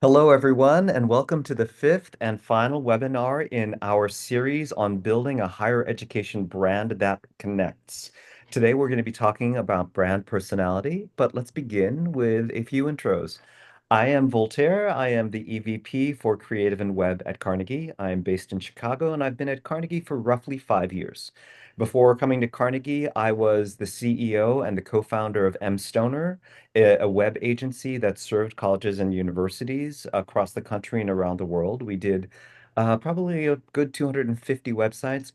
Hello, everyone, and welcome to the fifth and final webinar in our series on building a higher education brand that connects. Today, we're going to be talking about brand personality, but let's begin with a few intros. I am Voltaire. I am the EVP for Creative and Web at Carnegie. I am based in Chicago, and I've been at Carnegie for roughly 5 years. Before coming to Carnegie, I was the CEO and the co-founder of M. Stoner, a web agency that served colleges and universities across the country and around the world. We did probably a good 250 websites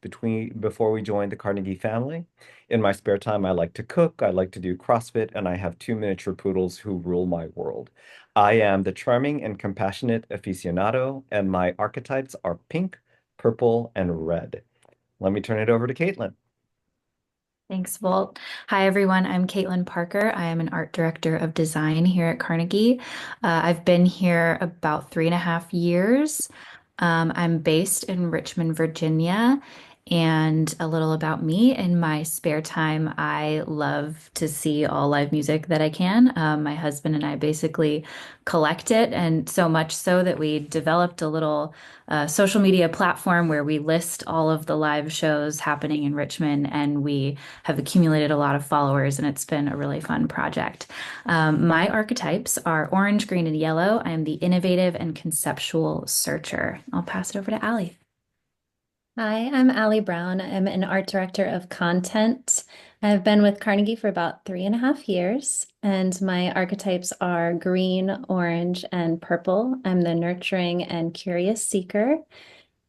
before we joined the Carnegie family. In my spare time, I like to cook, I like to do CrossFit, and I have two miniature poodles who rule my world. I am the charming and compassionate aficionado, and my archetypes are pink, purple, and red. Let me turn it over to Caitlin. Thanks, Volt. Hi, everyone. I'm Caitlin Parker. I am an art director of design here at Carnegie. I've been here about 3.5 years. I'm based in Richmond, Virginia. And a little about me, in my spare time, I love to see all live music that I can. My husband and I basically collect it, and so much so that we developed a little social media platform where we list all of the live shows happening in Richmond, and we have accumulated a lot of followers, and it's been a really fun project. My archetypes are orange, green, and yellow. I am the innovative and conceptual searcher. I'll pass it over to Allie. Hi, I'm Allie Brown. I'm an art director of content. I've been with Carnegie for about 3.5 years, and my archetypes are green, orange, and purple. I'm the nurturing and curious seeker,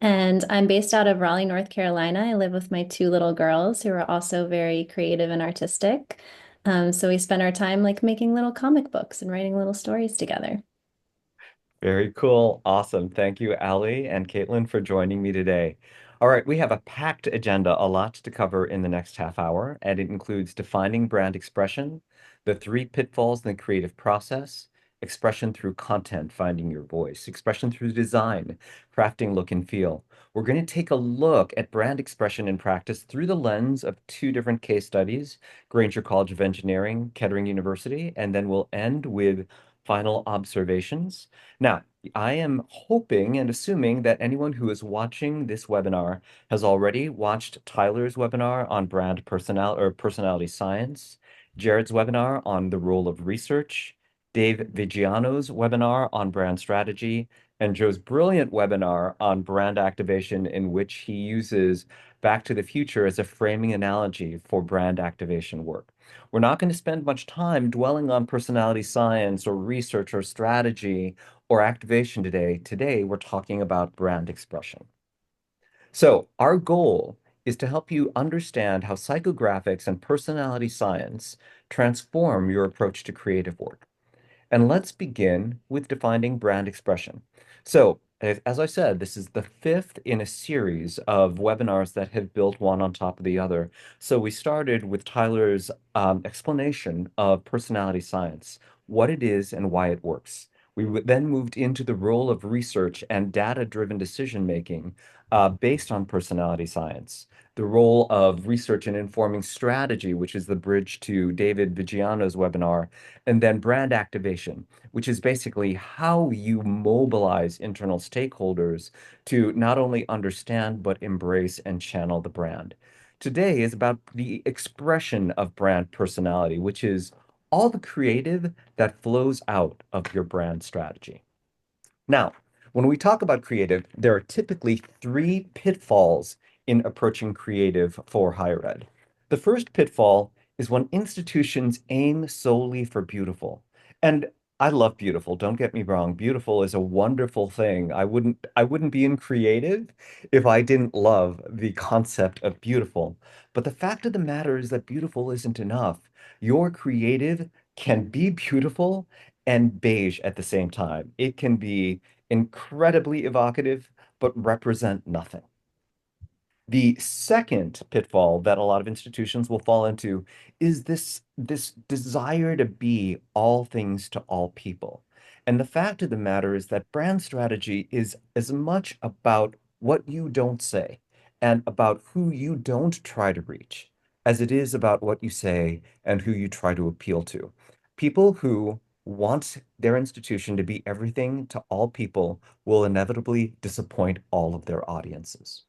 and I'm based out of Raleigh, North Carolina. I live with my two little girls who are also very creative and artistic. So we spend our time like making little comic books and writing little stories together. Very cool. Awesome. Thank you, Ali and Caitlin, for joining me today. All right, we have a packed agenda, a lot to cover in the next half hour, and it includes defining brand expression, the three pitfalls in the creative process, expression through content, finding your voice, expression through design, crafting look and feel. We're going to take a look at brand expression in practice through the lens of two different case studies, Granger College of Engineering, Kettering University, and then we'll end with final observations. Now, I am hoping and assuming that anyone who is watching this webinar has already watched Tyler's webinar on brand personality science, Jared's webinar on the role of research, Dave Vigiano's webinar on brand strategy, and Joe's brilliant webinar on brand activation, in which he uses Back to the Future as a framing analogy for brand activation work. We're not going to spend much time dwelling on personality science or research or strategy or activation today. Today, we're talking about brand expression. So, our goal is to help you understand how psychographics and personality science transform your approach to creative work. And let's begin with defining brand expression. So, as I said, this is the fifth in a series of webinars that have built one on top of the other. So we started with Tyler's explanation of personality science, what it is and why it works. Then moved into the role of research and data-driven decision making based on personality science, the role of research in informing strategy, which is the bridge to David Vigiano's webinar, and then brand activation, which is basically how you mobilize internal stakeholders to not only understand, but embrace and channel the brand. Today is about the expression of brand personality, which is all the creative that flows out of your brand strategy. Now, when we talk about creative, there are typically three pitfalls in approaching creative for higher ed. The first pitfall is when institutions aim solely for beautiful. And I love beautiful, don't get me wrong. Beautiful is a wonderful thing. I wouldn't be in creative if I didn't love the concept of beautiful. But the fact of the matter is that beautiful isn't enough. Your creative can be beautiful and beige at the same time. It can be incredibly evocative, but represent nothing. The second pitfall that a lot of institutions will fall into is this desire to be all things to all people. And the fact of the matter is that brand strategy is as much about what you don't say and about who you don't try to reach as it is about what you say and who you try to appeal to. People who wants their institution to be everything to all people will inevitably disappoint all of their audiences.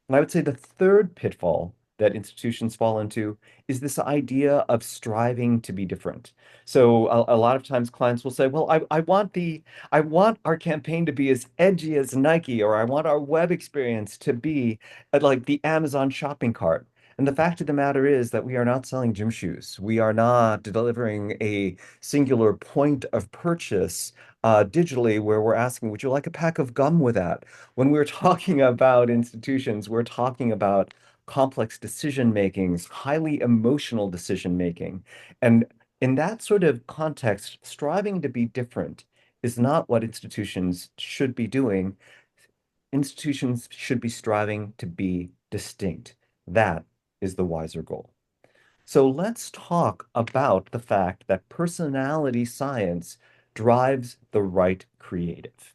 And I would say the third pitfall that institutions fall into is this idea of striving to be different. So a lot of times clients will say, well, I want our campaign to be as edgy as Nike, or I want our web experience to be like the Amazon shopping cart. And the fact of the matter is that we are not selling gym shoes. We are not delivering a singular point of purchase digitally where we're asking, would you like a pack of gum with that? When we're talking about institutions, we're talking about complex decision makings, highly emotional decision making. And in that sort of context, striving to be different is not what institutions should be doing. Institutions should be striving to be distinct. That is the wiser goal. So let's talk about the fact that personality science drives the right creative.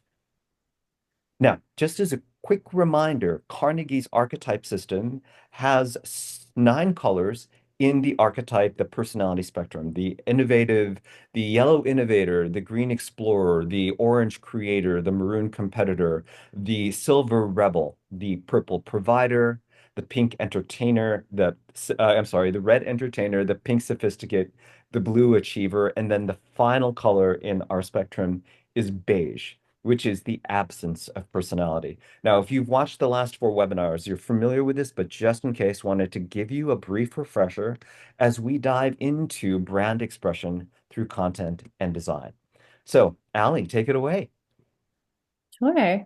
Now, just as a quick reminder, Carnegie's archetype system has 9 colors in the archetype, the personality spectrum, the innovative, the yellow innovator, the green explorer, the orange creator, the maroon competitor, the silver rebel, the purple provider, the pink entertainer, the red entertainer, the pink sophisticate, the blue achiever, and then the final color in our spectrum is beige, which is the absence of personality. Now, if you've watched the last 4 webinars, you're familiar with this, but just in case, wanted to give you a brief refresher as we dive into brand expression through content and design. So, Ali, take it away. Sure.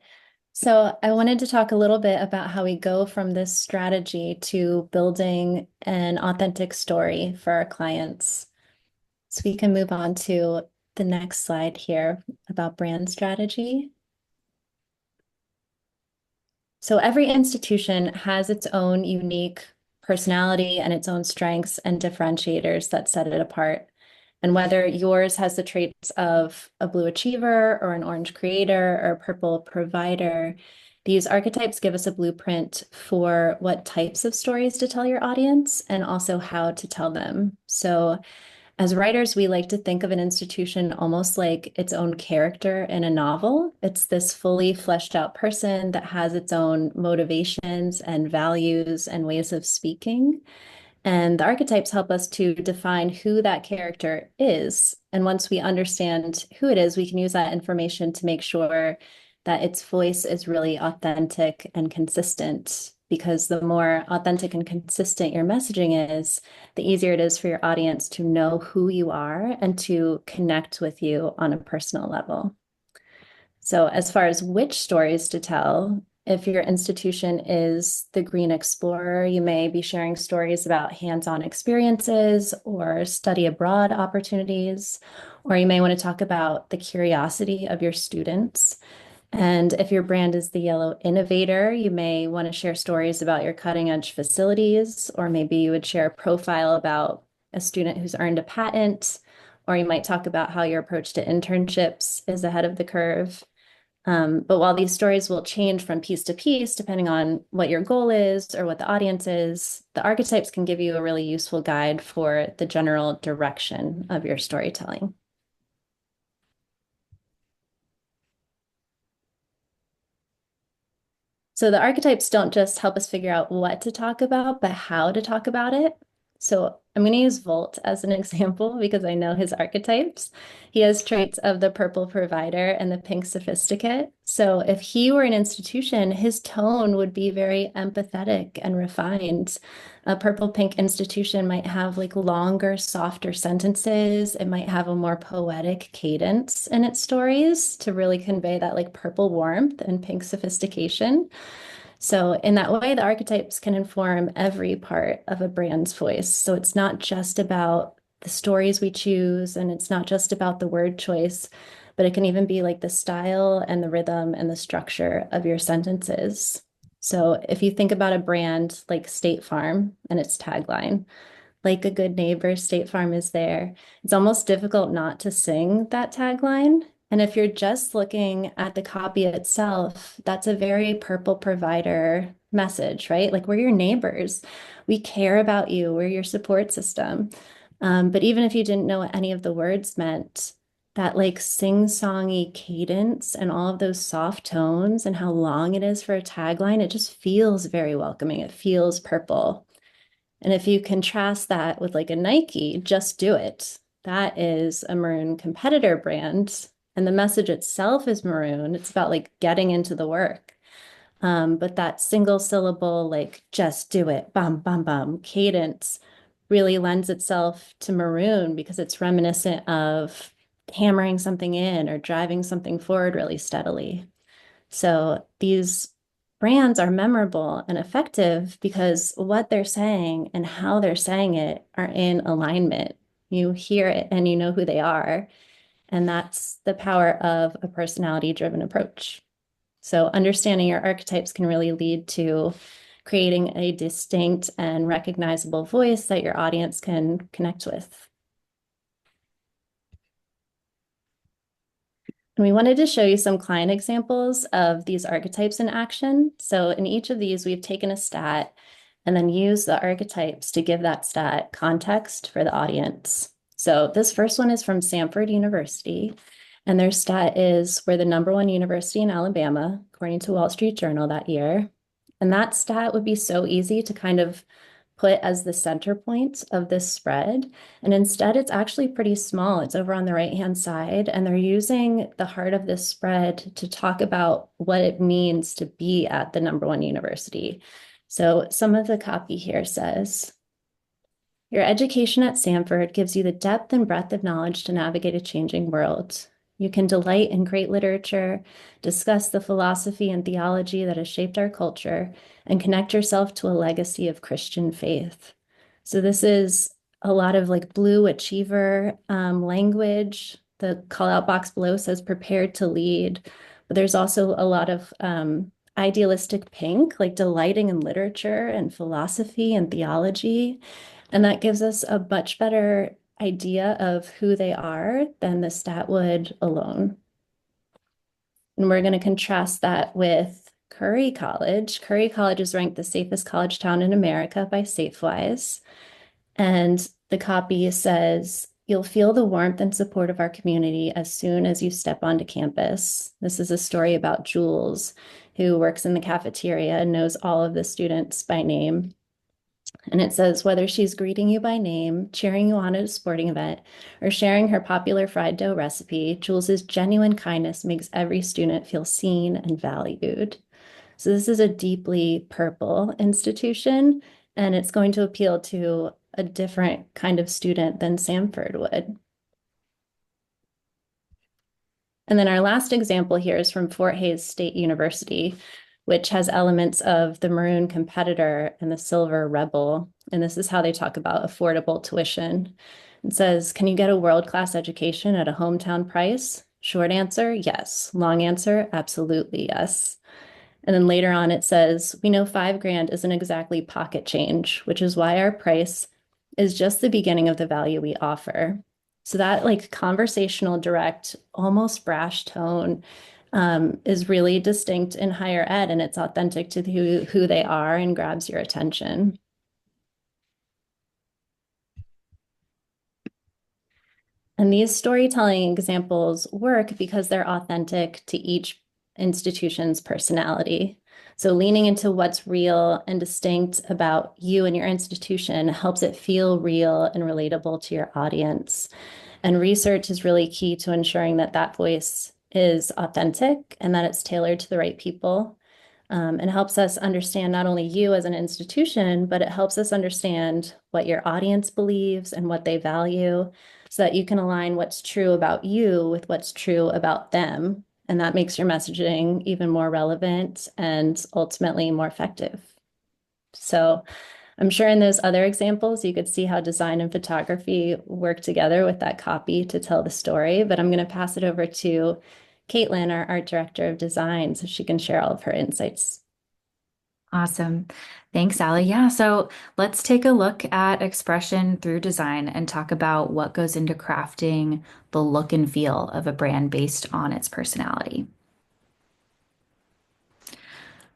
So I wanted to talk a little bit about how we go from this strategy to building an authentic story for our clients. So we can move on to the next slide here about brand strategy. So every institution has its own unique personality and its own strengths and differentiators that set it apart. And whether yours has the traits of a blue achiever or an orange creator or a purple provider, these archetypes give us a blueprint for what types of stories to tell your audience and also how to tell them. So as writers, we like to think of an institution almost like its own character in a novel. It's this fully fleshed out person that has its own motivations and values and ways of speaking. And the archetypes help us to define who that character is. And once we understand who it is, we can use that information to make sure that its voice is really authentic and consistent. Because the more authentic and consistent your messaging is, the easier it is for your audience to know who you are and to connect with you on a personal level. So, as far as which stories to tell, if your institution is the Green Explorer, you may be sharing stories about hands-on experiences or study abroad opportunities, or you may want to talk about the curiosity of your students. And if your brand is the Yellow Innovator, you may want to share stories about your cutting edge facilities, or maybe you would share a profile about a student who's earned a patent, or you might talk about how your approach to internships is ahead of the curve. But while these stories will change from piece to piece, depending on what your goal is or what the audience is, the archetypes can give you a really useful guide for the general direction of your storytelling. So the archetypes don't just help us figure out what to talk about, but how to talk about it. So I'm going to use Volt as an example because I know his archetypes. He has traits of the purple provider and the pink sophisticate. So if he were an institution, his tone would be very empathetic and refined. A purple pink institution might have like longer, softer sentences. It might have a more poetic cadence in its stories to really convey that like purple warmth and pink sophistication. So in that way, the archetypes can inform every part of a brand's voice. So it's not just about the stories we choose, and it's not just about the word choice, but it can even be like the style and the rhythm and the structure of your sentences. So if you think about a brand like State Farm and its tagline, like a good neighbor, State Farm is there. It's almost difficult not to sing that tagline. And if you're just looking at the copy itself, that's a very purple provider message, right? Like we're your neighbors. We care about you. We're your support system. But even if you didn't know what any of the words meant, that like sing-songy cadence and all of those soft tones and how long it is for a tagline, it just feels very welcoming. It feels purple. And if you contrast that with like a Nike, just do it. That is a maroon competitor brand. And the message itself is maroon. It's about like getting into the work. But that single syllable, like just do it, bum, bum, bum, cadence really lends itself to maroon because it's reminiscent of hammering something in or driving something forward really steadily. So these brands are memorable and effective because what they're saying and how they're saying it are in alignment. You hear it and you know who they are. And that's the power of a personality-driven approach. So understanding your archetypes can really lead to creating a distinct and recognizable voice that your audience can connect with. And we wanted to show you some client examples of these archetypes in action. So in each of these, we've taken a stat and then used the archetypes to give that stat context for the audience. So this first one is from Samford University, and their stat is we're the #1 university in Alabama, according to Wall Street Journal that year. And that stat would be so easy to kind of put as the center point of this spread. And instead, it's actually pretty small. It's over on the right-hand side, and they're using the heart of this spread to talk about what it means to be at the #1 university. So some of the copy here says, your education at Samford gives you the depth and breadth of knowledge to navigate a changing world. You can delight in great literature, discuss the philosophy and theology that has shaped our culture, and connect yourself to a legacy of Christian faith. So this is a lot of like blue achiever language. The call out box below says prepared to lead, but there's also a lot of idealistic pink, like delighting in literature and philosophy and theology. And that gives us a much better idea of who they are than the stat would alone. And we're going to contrast that with Curry College. Curry College is ranked the safest college town in America by SafeWise. And the copy says, you'll feel the warmth and support of our community as soon as you step onto campus. This is a story about Jules, who works in the cafeteria and knows all of the students by name. And it says, whether she's greeting you by name, cheering you on at a sporting event, or sharing her popular fried dough recipe, Jules's genuine kindness makes every student feel seen and valued. So this is a deeply purple institution, and it's going to appeal to a different kind of student than Samford would. And then our last example here is from Fort Hays State University, which has elements of the maroon competitor and the silver rebel. And this is how they talk about affordable tuition. It says, can you get a world-class education at a hometown price? Short answer, yes. Long answer, absolutely yes. And then later on it says, we know 5 grand isn't exactly pocket change, which is why our price is just the beginning of the value we offer. So that like conversational, direct, almost brash tone is really distinct in higher ed, and it's authentic to who they are and grabs your attention. And these storytelling examples work because they're authentic to each institution's personality. So leaning into what's real and distinct about you and your institution helps it feel real and relatable to your audience. And research is really key to ensuring that that voice is authentic and that it's tailored to the right people. And helps us understand not only you as an institution, but it helps us understand what your audience believes and what they value so that you can align what's true about you with what's true about them. And that makes your messaging even more relevant and ultimately more effective. So I'm sure in those other examples, you could see how design and photography work together with that copy to tell the story. But I'm going to pass it over to Caitlin, our art director of design, so she can share all of her insights. Awesome. Thanks, Allie. Yeah, so let's take a look at expression through design and talk about what goes into crafting the look and feel of a brand based on its personality.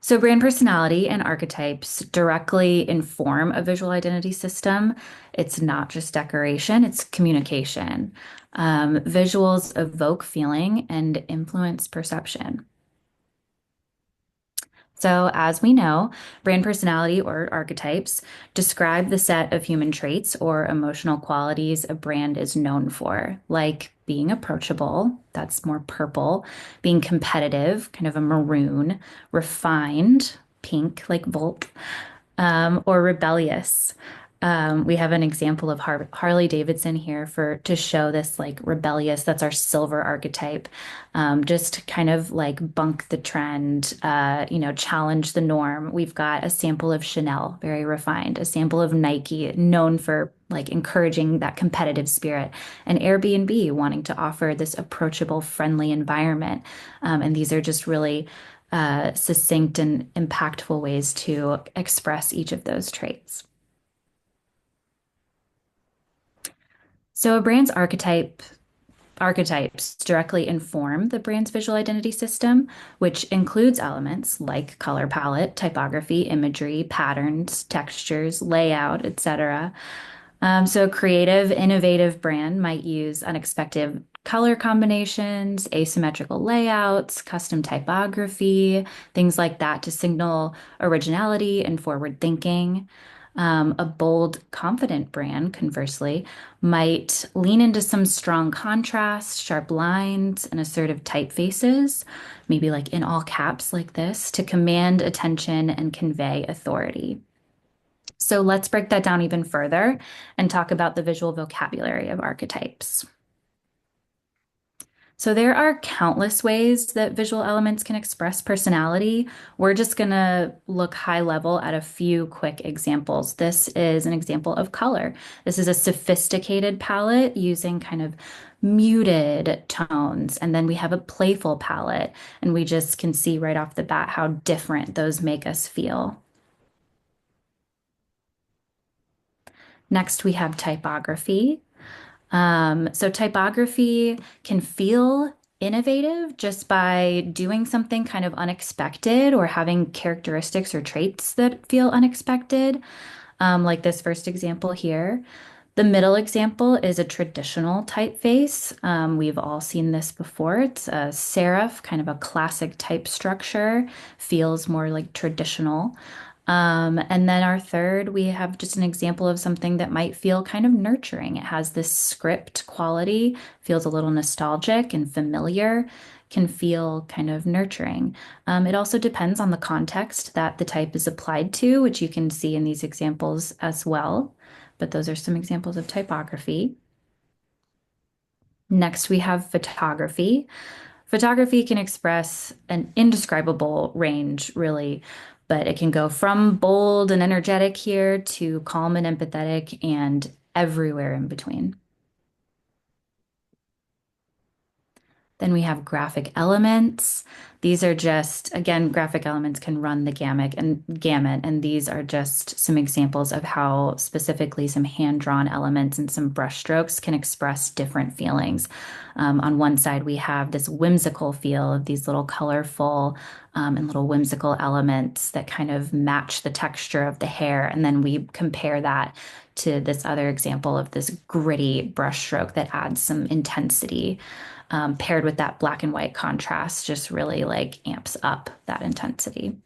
So, brand personality and archetypes directly inform a visual identity system. It's not just decoration, it's communication. Visuals evoke feeling and influence perception. So, as we know, brand personality or archetypes describe the set of human traits or emotional qualities a brand is known for, like being approachable, that's more purple, being competitive, kind of a maroon, refined, pink, like Volt, or rebellious. We have an example of Harley Davidson here for to show this like rebellious. That's our silver archetype. Just kind of like bunk the trend, challenge the norm. We've got a sample of Chanel, very refined, a sample of Nike, known for like encouraging that competitive spirit, and Airbnb wanting to offer this approachable, friendly environment. And these are just really succinct and impactful ways to express each of those traits. So a brand's archetypes directly inform the brand's visual identity system, which includes elements like color palette, typography, imagery, patterns, textures, layout, etc. So a creative, innovative brand might use unexpected color combinations, asymmetrical layouts, custom typography, things like that to signal originality and forward thinking. A bold, confident brand, conversely, might lean into some strong contrast, sharp lines, and assertive typefaces, maybe like in all caps like this, to command attention and convey authority. So let's break that down even further and talk about the visual vocabulary of archetypes. So there are countless ways that visual elements can express personality. We're just going to look high level at a few quick examples. This is an example of color. This is a sophisticated palette using kind of muted tones. And then we have a playful palette, and we just can see right off the bat how different those make us feel. Next, we have typography. So typography can feel innovative just by doing something kind of unexpected or having characteristics or traits that feel unexpected, like this first example here. The middle example is a traditional typeface. We've all seen this before. It's a serif, kind of a classic type structure, feels more like traditional. And then our third, we have just an example of something that might feel kind of nurturing. It has this script quality, feels a little nostalgic and familiar, can feel kind of nurturing. It also depends on the context that the type is applied to, which you can see in these examples as well. But those are some examples of typography. Next, we have photography. Photography can express an indescribable range, really, but it can go from bold and energetic here to calm and empathetic and everywhere in between. Then we have graphic elements. These are just, again, graphic elements can run the gamut, and these are just some examples of how specifically some hand-drawn elements and some brushstrokes can express different feelings. On one side, we have this whimsical feel of these little colorful and little whimsical elements that kind of match the texture of the hair, and then we compare that to this other example of this gritty brushstroke that adds some intensity paired with that black and white contrast just really like amps up that intensity.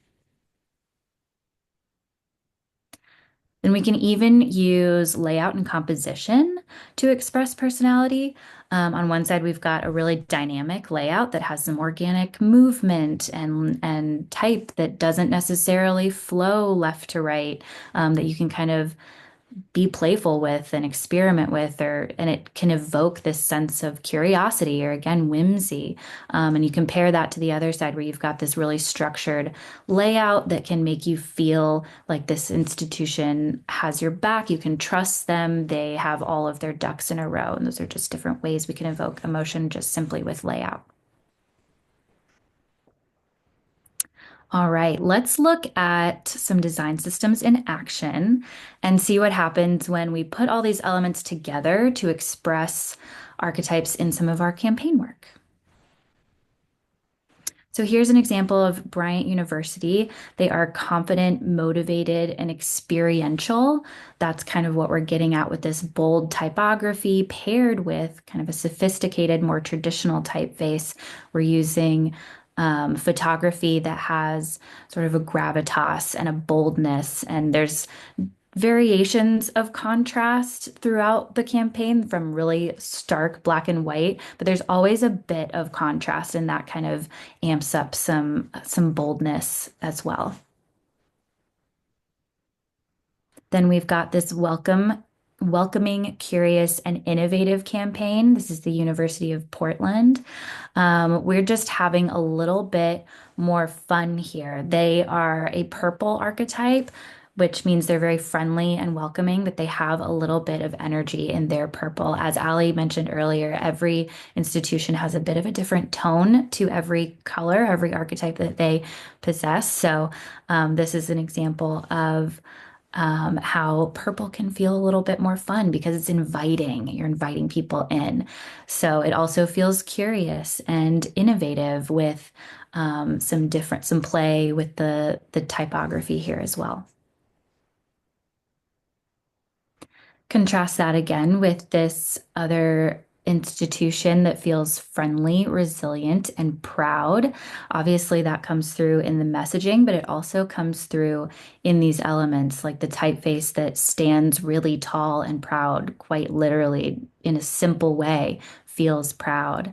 Then we can even use layout and composition to express personality. On one side, we've got a really dynamic layout that has some organic movement and type that doesn't necessarily flow left to right, that you can kind of be playful with and experiment with, or and it can evoke this sense of curiosity or again whimsy. And you compare that to the other side where you've got this really structured layout that can make you feel like this institution has your back. You can trust them. They have all of their ducks in a row. And those are just different ways we can evoke emotion just simply with layout. All right, let's look at some design systems in action and see what happens when we put all these elements together to express archetypes in some of our campaign work. So here's an example of Bryant University. They are confident, motivated, and experiential. That's kind of what we're getting at with this bold typography paired with kind of a sophisticated, more traditional typeface. We're using photography that has sort of a gravitas and a boldness, and there's variations of contrast throughout the campaign from really stark black and white, but there's always a bit of contrast and that kind of amps up some boldness as well. Then we've got this welcoming, curious, and innovative campaign. This is the University of Portland. We're just having a little bit more fun here. They are a purple archetype, which means they're very friendly and welcoming, but they have a little bit of energy in their purple. As Ali mentioned earlier, every institution has a bit of a different tone to every color, every archetype that they possess. So this is an example of how purple can feel a little bit more fun because it's inviting. You're inviting people in. So it also feels curious and innovative with some play with the typography here as well. Contrast that again with this other institution that feels friendly, resilient, and proud. Obviously, that comes through in the messaging, but it also comes through in these elements, like the typeface that stands really tall and proud, quite literally, in a simple way, feels proud.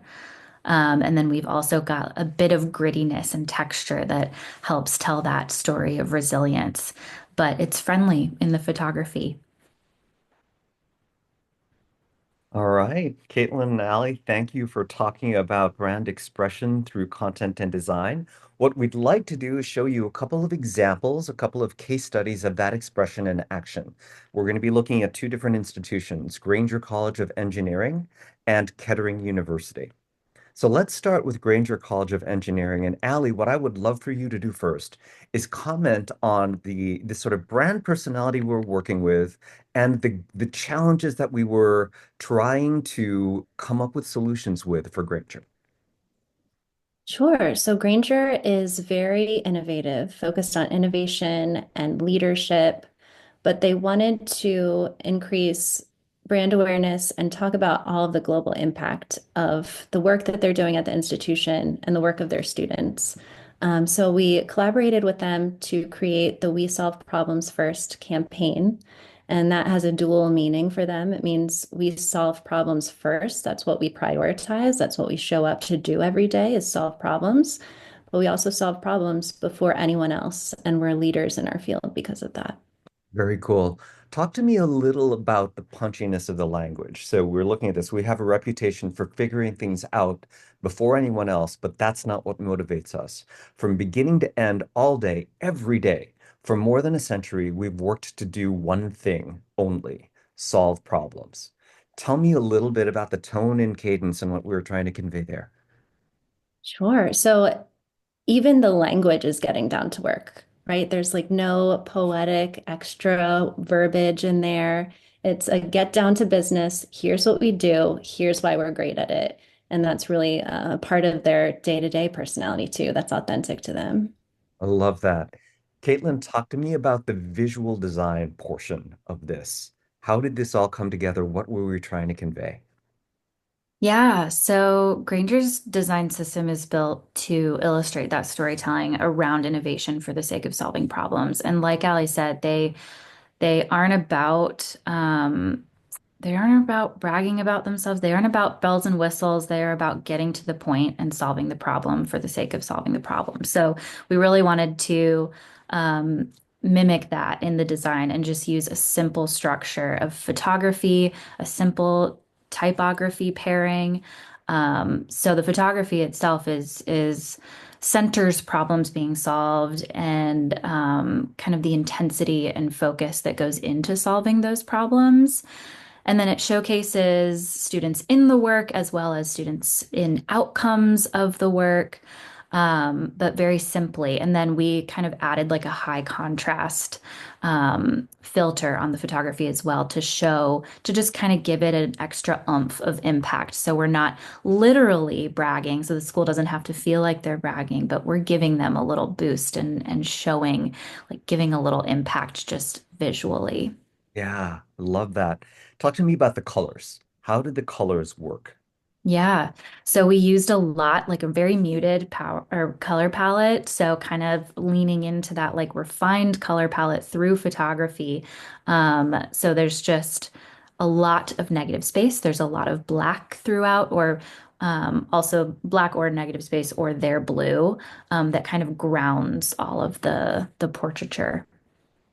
And then we've also got a bit of grittiness and texture that helps tell that story of resilience, but it's friendly in the photography. All right, Caitlin and Ali, thank you for talking about brand expression through content and design. What we'd like to do is show you a couple of examples, a couple of case studies of that expression in action. We're going to be looking at two different institutions, Granger College of Engineering and Kettering University. So let's start with Granger College of Engineering. And Ali, what I would love for you to do first is comment on the sort of brand personality we're working with and the challenges that we were trying to come up with solutions with for Granger. Sure. So Granger is very innovative, focused on innovation and leadership, but they wanted to increase brand awareness and talk about all of the global impact of the work that they're doing at the institution and the work of their students. So we collaborated with them to create the We Solve Problems First campaign. And that has a dual meaning for them. It means we solve problems first. That's what we prioritize. That's what we show up to do every day is solve problems. But we also solve problems before anyone else. And we're leaders in our field because of that. Very cool. Talk to me a little about the punchiness of the language. So we're looking at this. We have a reputation for figuring things out before anyone else, but that's not what motivates us. From beginning to end, all day, every day, for more than a century, we've worked to do one thing only, solve problems. Tell me a little bit about the tone and cadence and what we were trying to convey there. Sure. So even the language is getting down to work, right? There's like no poetic extra verbiage in there. It's a get down to business. Here's what we do. Here's why we're great at it. And that's really part of their day-to-day personality too. That's authentic to them. I love that. Caitlin, talk to me about the visual design portion of this. How did this all come together? What were we trying to convey? Yeah, so Granger's design system is built to illustrate that storytelling around innovation for the sake of solving problems. And like Ali said, they aren't about they aren't about bragging about themselves. They aren't about bells and whistles. They are about getting to the point and solving the problem for the sake of solving the problem. So we really wanted to mimic that in the design and just use a simple structure of photography, a simple typography pairing. So the photography itself is centers problems being solved and kind of the intensity and focus that goes into solving those problems. And then it showcases students in the work as well as students in outcomes of the work. but very simply. And then we kind of added like a high contrast filter on the photography as well to show, to just kind of give it an extra oomph of impact. So we're not literally bragging, so the school doesn't have to feel like they're bragging, but we're giving them a little boost and showing, like giving a little impact just visually. Yeah, love that. Talk to me about the colors. How did the colors work? Yeah. So we used a lot, like a very muted power or color palette. So kind of leaning into that like refined color palette through photography. So there's just a lot of negative space. There's a lot of black throughout, or also black or negative space, or their blue, that kind of grounds all of the portraiture.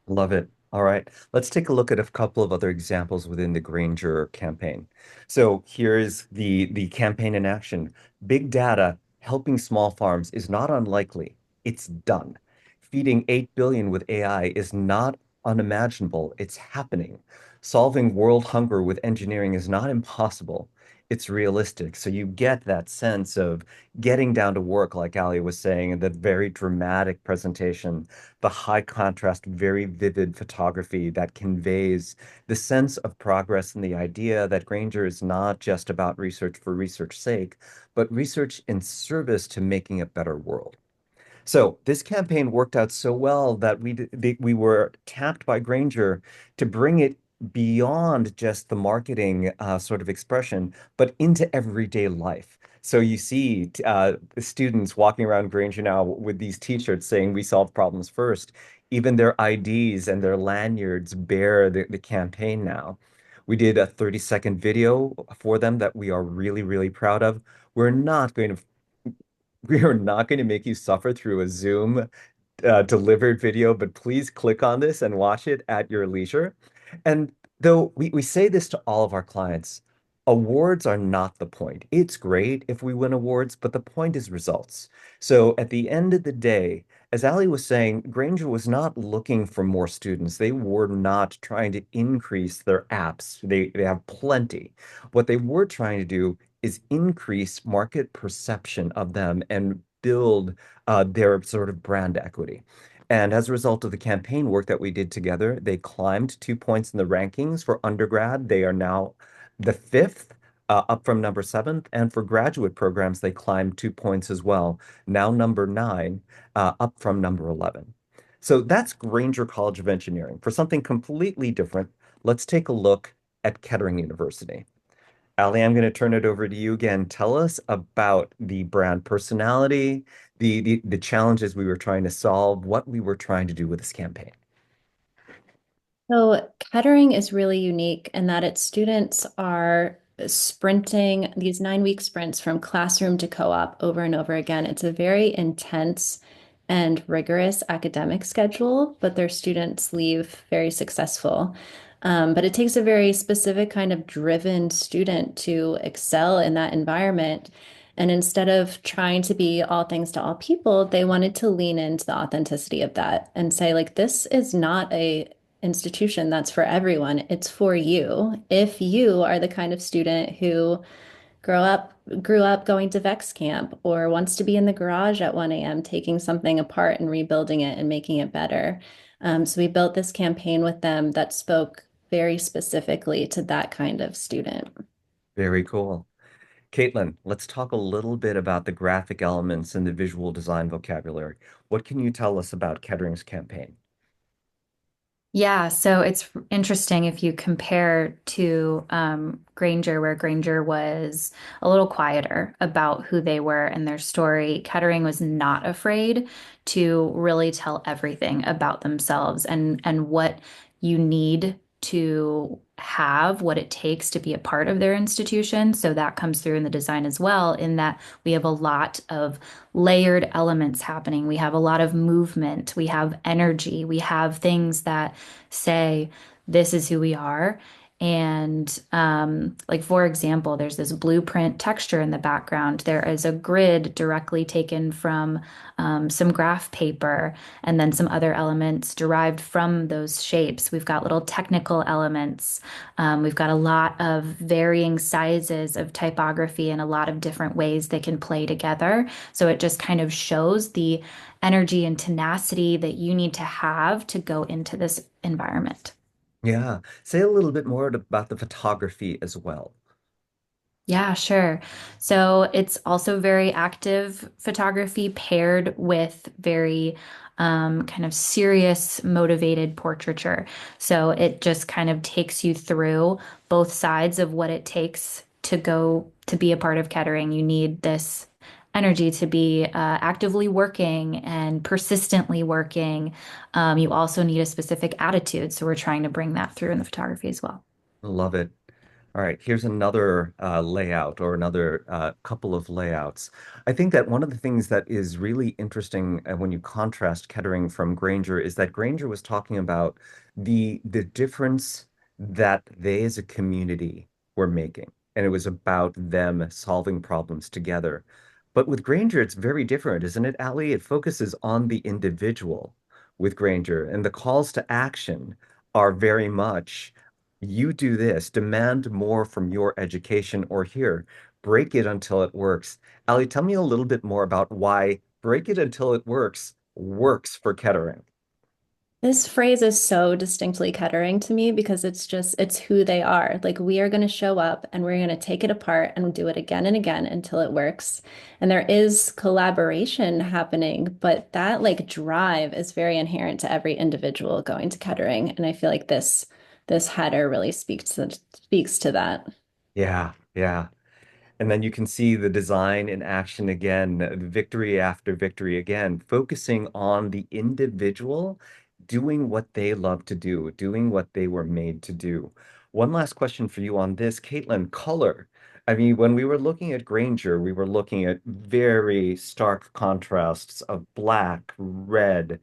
Love it. All right. Let's take a look at a couple of other examples within the Granger campaign. So here's the campaign in action. Big data helping small farms is not unlikely. It's done. Feeding 8 billion with AI is not unimaginable. It's happening. Solving world hunger with engineering is not impossible. It's realistic. So you get that sense of getting down to work, like Ali was saying, in that very dramatic presentation, the high contrast, very vivid photography that conveys the sense of progress and the idea that Granger is not just about research for research's sake, but research in service to making a better world. So this campaign worked out so well that we were tapped by Granger to bring it beyond just the marketing sort of expression, but into everyday life. So you see the students walking around Granger now with these t-shirts saying "We solve problems first." Even their IDs and their lanyards bear the campaign now. We did a 30-second video for them that we are really, really proud of. We're not going to we are not going to make you suffer through a Zoom delivered video, but please click on this and watch it at your leisure. And though we say this to all of our clients, awards are not the point. It's great if we win awards, but the point is results. So at the end of the day, as Ali was saying, Granger was not looking for more students. They were not trying to increase their apps. They have plenty. What they were trying to do is increase market perception of them and build their sort of brand equity. And as a result of the campaign work that we did together, they climbed 2 points in the rankings for undergrad. They are now the fifth, up from number seventh. And for graduate programs, they climbed 2 points as well, now number nine, up from number 11. So that's Granger College of Engineering. For something completely different, let's take a look at Kettering University. Ali, I'm going to turn it over to you again. Tell us about the brand personality, the challenges we were trying to solve, what we were trying to do with this campaign. So Kettering is really unique in that its students are sprinting these 9-week sprints from classroom to co-op over and over again. It's a very intense and rigorous academic schedule, but their students leave very successful. But it takes a very specific kind of driven student to excel in that environment. And instead of trying to be all things to all people, they wanted to lean into the authenticity of that and say, like, this is not a institution that's for everyone. It's for you. If you are the kind of student who grew up going to Vex Camp or wants to be in the garage at 1 a.m. taking something apart and rebuilding it and making it better. So we built this campaign with them that spoke very specifically to that kind of student. Very cool. Caitlin, let's talk a little bit about the graphic elements and the visual design vocabulary. What can you tell us about Kettering's campaign? Yeah, so it's interesting if you compare to Granger, where Granger was a little quieter about who they were and their story. Kettering was not afraid to really tell everything about themselves and what you need to have, what it takes to be a part of their institution. So that comes through in the design as well, in that we have a lot of layered elements happening. We have a lot of movement, we have energy, we have things that say, this is who we are. And like for example, there's this blueprint texture in the background. There is a grid directly taken from some graph paper and then some other elements derived from those shapes. We've got little technical elements. We've got a lot of varying sizes of typography and a lot of different ways they can play together. So it just kind of shows the energy and tenacity that you need to have to go into this environment. Yeah. Say a little bit more about the photography as well. Yeah, sure. So it's also very active photography paired with very kind of serious, motivated portraiture. So it just kind of takes you through both sides of what it takes to go to be a part of Kettering. You need this energy to be actively working and persistently working. You also need a specific attitude. So we're trying to bring that through in the photography as well. Love it. All right, here's another layout or another couple of layouts. I think that one of the things that is really interesting when you contrast Kettering from Granger is that Granger was talking about the difference that they as a community were making, and it was about them solving problems together. But with Granger, it's very different, isn't it, Ali? It focuses on the individual with Granger, and the calls to action are very much you do this, demand more from your education, or here, break it until it works. Ali, tell me a little bit more about why break it until it works for Kettering. This phrase is so distinctly Kettering to me because it's who they are. Like we are going to show up and we're going to take it apart and do it again and again until it works. And there is collaboration happening, but that like drive is very inherent to every individual going to Kettering. And I feel like this header really speaks to that. Yeah, yeah. And then you can see the design in action again, victory after victory again, focusing on the individual doing what they love to do, doing what they were made to do. One last question for you on this, Caitlin, color. I mean, when we were looking at Granger, we were looking at very stark contrasts of black, red,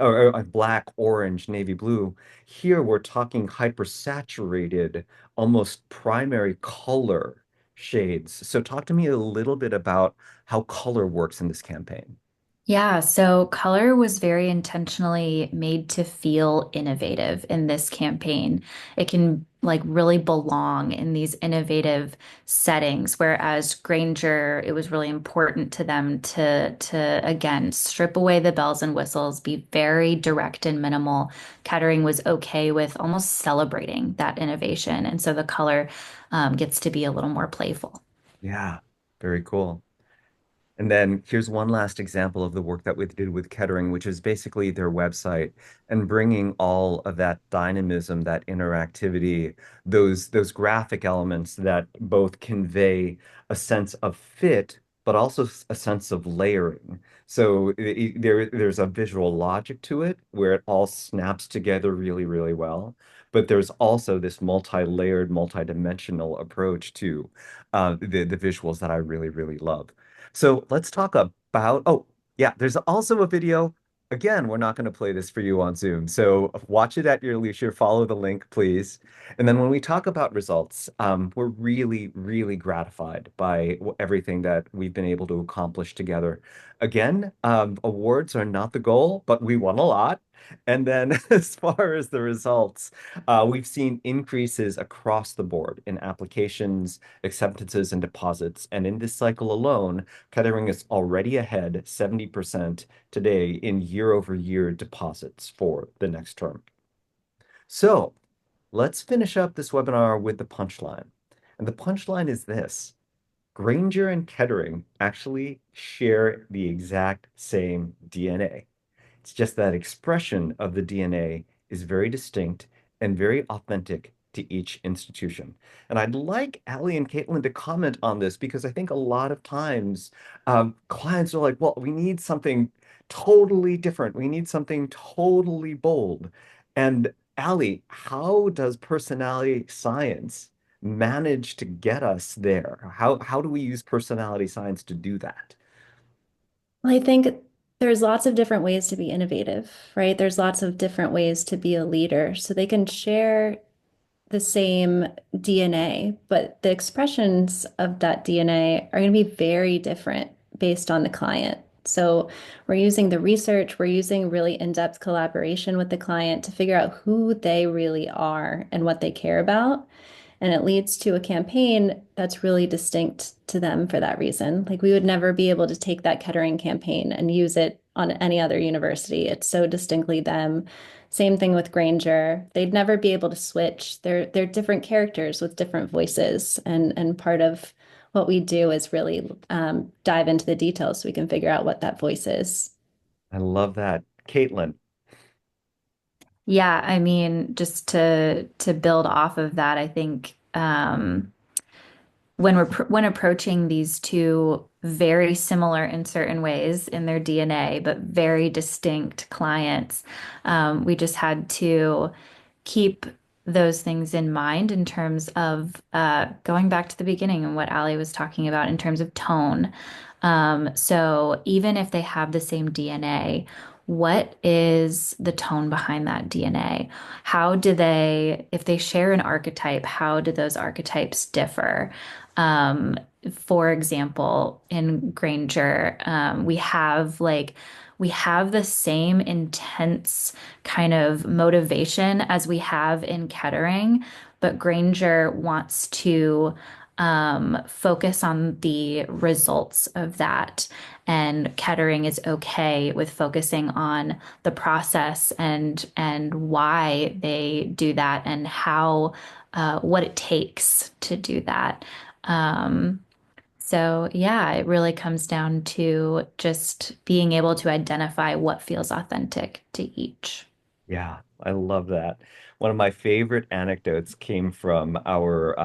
or black, orange, navy blue. Here we're talking hypersaturated, almost primary color shades. So talk to me a little bit about how color works in this campaign. Yeah, so color was very intentionally made to feel innovative in this campaign. It can like really belong in these innovative settings, whereas Granger, it was really important to them to again strip away the bells and whistles, be very direct and minimal. Kettering was okay with almost celebrating that innovation, and so the color gets to be a little more playful. Yeah, very cool. And then here's one last example of the work that we did with Kettering, which is basically their website and bringing all of that dynamism, that interactivity, those graphic elements that both convey a sense of fit, but also a sense of layering. So there's a visual logic to it where it all snaps together really, really well. But there's also this multi-layered, multi-dimensional approach to the visuals that I really, really love. So let's talk about, oh, yeah, there's also a video. Again, we're not going to play this for you on Zoom. So watch it at your leisure. Follow the link, please. And then when we talk about results, we're really, really gratified by everything that we've been able to accomplish together. Again, awards are not the goal, but we won a lot. And then as far as the results, we've seen increases across the board in applications, acceptances, and deposits. And in this cycle alone, Kettering is already ahead 70% today in year-over-year deposits for the next term. So let's finish up this webinar with the punchline. And the punchline is this. Granger and Kettering actually share the exact same DNA. It's just that expression of the DNA is very distinct and very authentic to each institution. And I'd like Ali and Caitlin to comment on this because I think a lot of times clients are like, well, we need something totally different. We need something totally bold. And Ali, how does personality science manage to get us there? How do we use personality science to do that? Well, I think there's lots of different ways to be innovative, right? There's lots of different ways to be a leader. So they can share the same DNA, but the expressions of that DNA are going to be very different based on the client. So we're using the research, we're using really in-depth collaboration with the client to figure out who they really are and what they care about. And it leads to a campaign that's really distinct to them for that reason. Like we would never be able to take that Kettering campaign and use it on any other university. It's so distinctly them. Same thing with Granger. They'd never be able to switch. They're different characters with different voices. And part of what we do is really dive into the details so we can figure out what that voice is. I love that. Caitlin. Yeah, I mean, just to build off of that, I think when approaching these two very similar in certain ways in their DNA, but very distinct clients, we just had to keep those things in mind in terms of going back to the beginning and what Ali was talking about in terms of tone. So even if they have the same DNA, what is the tone behind that DNA? How do they, if they share an archetype, how do those archetypes differ? Um, for example, in Granger, we have the same intense kind of motivation as we have in Kettering, but Granger wants to focus on the results of that. And Kettering is okay with focusing on the process and why they do that and how what it takes to do that. Um, so yeah, it really comes down to just being able to identify what feels authentic to each. Yeah, I love that. One of my favorite anecdotes came from our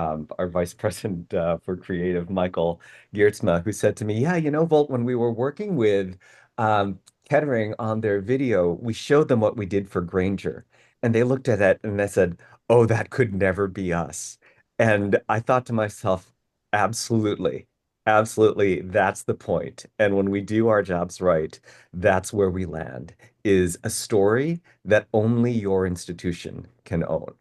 vice president for creative, Michael Geertsma, who said to me, "Yeah, you know, Volt, when we were working with Kettering on their video, we showed them what we did for Granger, and they looked at it and they said, 'Oh, that could never be us.'" And I thought to myself, "Absolutely, absolutely, that's the point. And when we do our jobs right, that's where we land." Is a story that only your institution can own.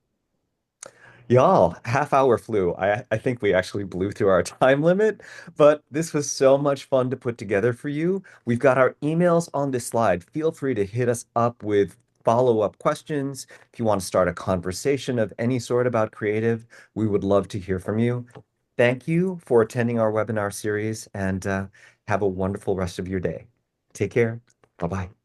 Y'all, half hour flew. I think we actually blew through our time limit, but this was so much fun to put together for you. We've got our emails on this slide. Feel free to hit us up with follow-up questions. If you want to start a conversation of any sort about creative, we would love to hear from you. Thank you for attending our webinar series and have a wonderful rest of your day. Take care. Bye-bye.